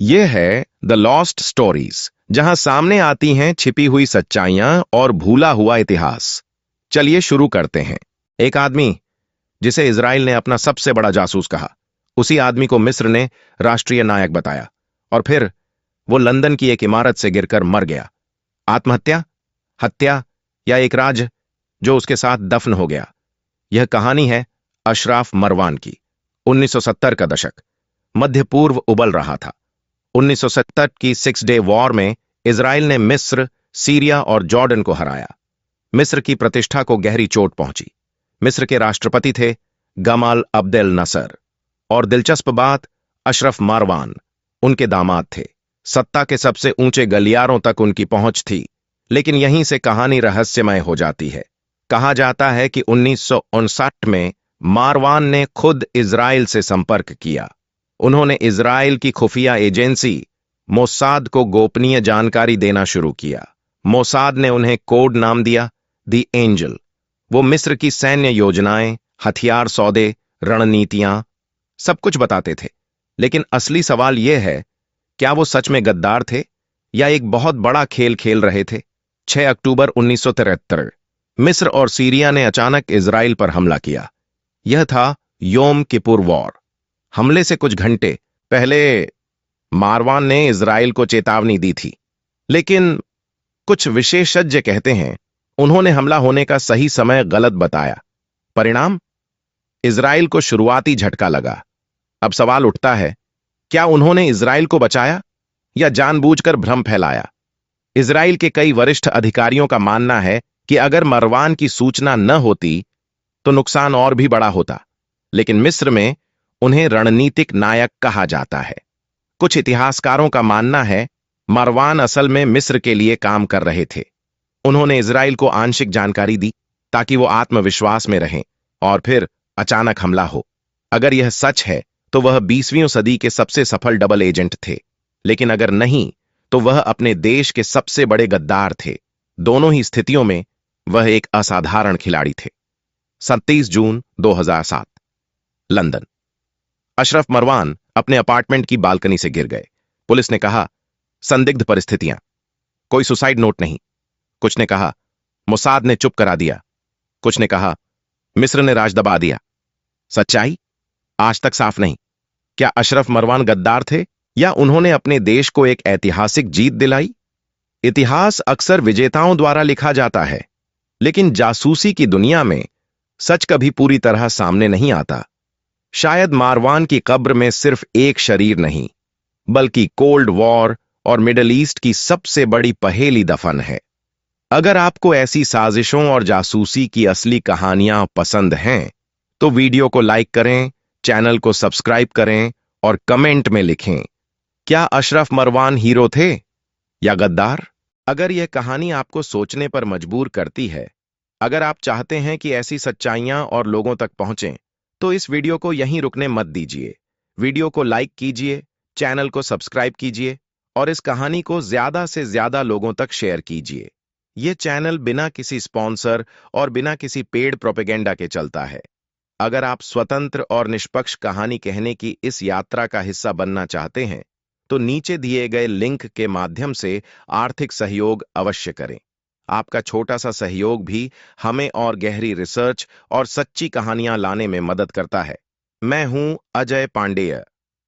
ये है the lost stories, जहां सामने आती हैं छिपी हुई सच्चाइयां और भूला हुआ इतिहास। चलिए शुरू करते हैं। एक आदमी जिसे इजराइल ने अपना सबसे बड़ा जासूस कहा, उसी आदमी को मिस्र ने राष्ट्रीय नायक बताया, और फिर वो लंदन की एक इमारत से गिरकर मर गया। आत्महत्या, हत्या, या एक राज जो उसके साथ दफन हो गया। यह कहानी है अशराफ मरवान की। 1970 का दशक, मध्य पूर्व उबल रहा था। 1970 की 6 डे वॉर में इजराइल ने मिस्र, सीरिया और जॉर्डन को हराया। मिस्र की प्रतिष्ठा को गहरी चोट पहुंची। मिस्र के राष्ट्रपति थे गमाल अब्देल नसर, और दिलचस्प बात, अशरफ मारवान उनके दामाद थे। सत्ता के सबसे ऊंचे गलियारों तक उनकी पहुंच थी। लेकिन यहीं से कहानी रहस्यमय हो जाती है। कहा जाता है कि 1959 में मारवान ने खुद इजराइल से संपर्क किया। उन्होंने इजराइल की खुफिया एजेंसी मोसाद को गोपनीय जानकारी देना शुरू किया। मोसाद ने उन्हें कोड नाम दिया द एंजल। वो मिस्र की सैन्य योजनाएं, हथियार सौदे, रणनीतियां सब कुछ बताते थे। लेकिन असली सवाल यह है, क्या वो सच में गद्दार थे या एक बहुत बड़ा खेल खेल रहे थे? 6 अक्टूबर 1973 मिस्र और सीरिया ने अचानक इजराइल पर हमला किया। यह था योम किपुर वॉर। हमले से कुछ घंटे पहले मारवान ने इजराइल को चेतावनी दी थी, लेकिन कुछ विशेषज्ञ कहते हैं उन्होंने हमला होने का सही समय गलत बताया। परिणाम, इजराइल को शुरुआती झटका लगा। अब सवाल उठता है, क्या उन्होंने इजराइल को बचाया या जानबूझकर भ्रम फैलाया? इजराइल के कई वरिष्ठ अधिकारियों का मानना है कि अगर मरवान की सूचना न होती तो नुकसान और भी बड़ा होता। लेकिन मिस्र में उन्हें रणनीतिक नायक कहा जाता है। कुछ इतिहासकारों का मानना है मरवान असल में मिस्र के लिए काम कर रहे थे। उन्होंने इजराइल को आंशिक जानकारी दी ताकि वो आत्मविश्वास में रहें, और फिर अचानक हमला हो। अगर यह सच है तो वह 20वीं सदी के सबसे सफल डबल एजेंट थे। लेकिन अगर नहीं, तो वह अपने देश के सबसे बड़े गद्दार थे। दोनों ही स्थितियों में वह एक असाधारण खिलाड़ी थे। 27 जून 2007, लंदन। अशरफ मरवान अपने अपार्टमेंट की बालकनी से गिर गए। पुलिस ने कहा, संदिग्ध परिस्थितियां, कोई सुसाइड नोट नहीं। कुछ ने कहा मोसाद ने चुप करा दिया। कुछ ने कहा मिस्र ने राज दबा दिया। सच्चाई आज तक साफ नहीं। क्या अशरफ मरवान गद्दार थे या उन्होंने अपने देश को एक ऐतिहासिक जीत दिलाई? इतिहास अक्सर विजेताओं द्वारा लिखा जाता है, लेकिन जासूसी की दुनिया में सच कभी पूरी तरह सामने नहीं आता। शायद मारवान की कब्र में सिर्फ एक शरीर नहीं, बल्कि कोल्ड वॉर और मिडल ईस्ट की सबसे बड़ी पहेली दफन है। अगर आपको ऐसी साजिशों और जासूसी की असली कहानियां पसंद हैं, तो वीडियो को लाइक करें, चैनल को सब्सक्राइब करें और कमेंट में लिखें, क्या अशरफ मरवान हीरो थे या गद्दार? अगर यह कहानी आपको सोचने पर मजबूर करती है, अगर आप चाहते हैं कि ऐसी सच्चाइयां और लोगों तक पहुंचें, तो इस वीडियो को यहीं रुकने मत दीजिए। वीडियो को लाइक कीजिए, चैनल को सब्सक्राइब कीजिए और इस कहानी को ज्यादा से ज्यादा लोगों तक शेयर कीजिए। ये चैनल बिना किसी स्पॉन्सर और बिना किसी पेड प्रोपेगेंडा के चलता है। अगर आप स्वतंत्र और निष्पक्ष कहानी कहने की इस यात्रा का हिस्सा बनना चाहते हैं, तो नीचे दिए गए लिंक के माध्यम से आर्थिक सहयोग अवश्य करें। आपका छोटा सा सहयोग भी हमें और गहरी रिसर्च और सच्ची कहानियां लाने में मदद करता है। मैं हूं अजय पांडेय,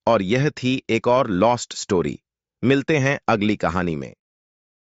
और यह थी एक और लॉस्ट स्टोरी। मिलते हैं अगली कहानी में।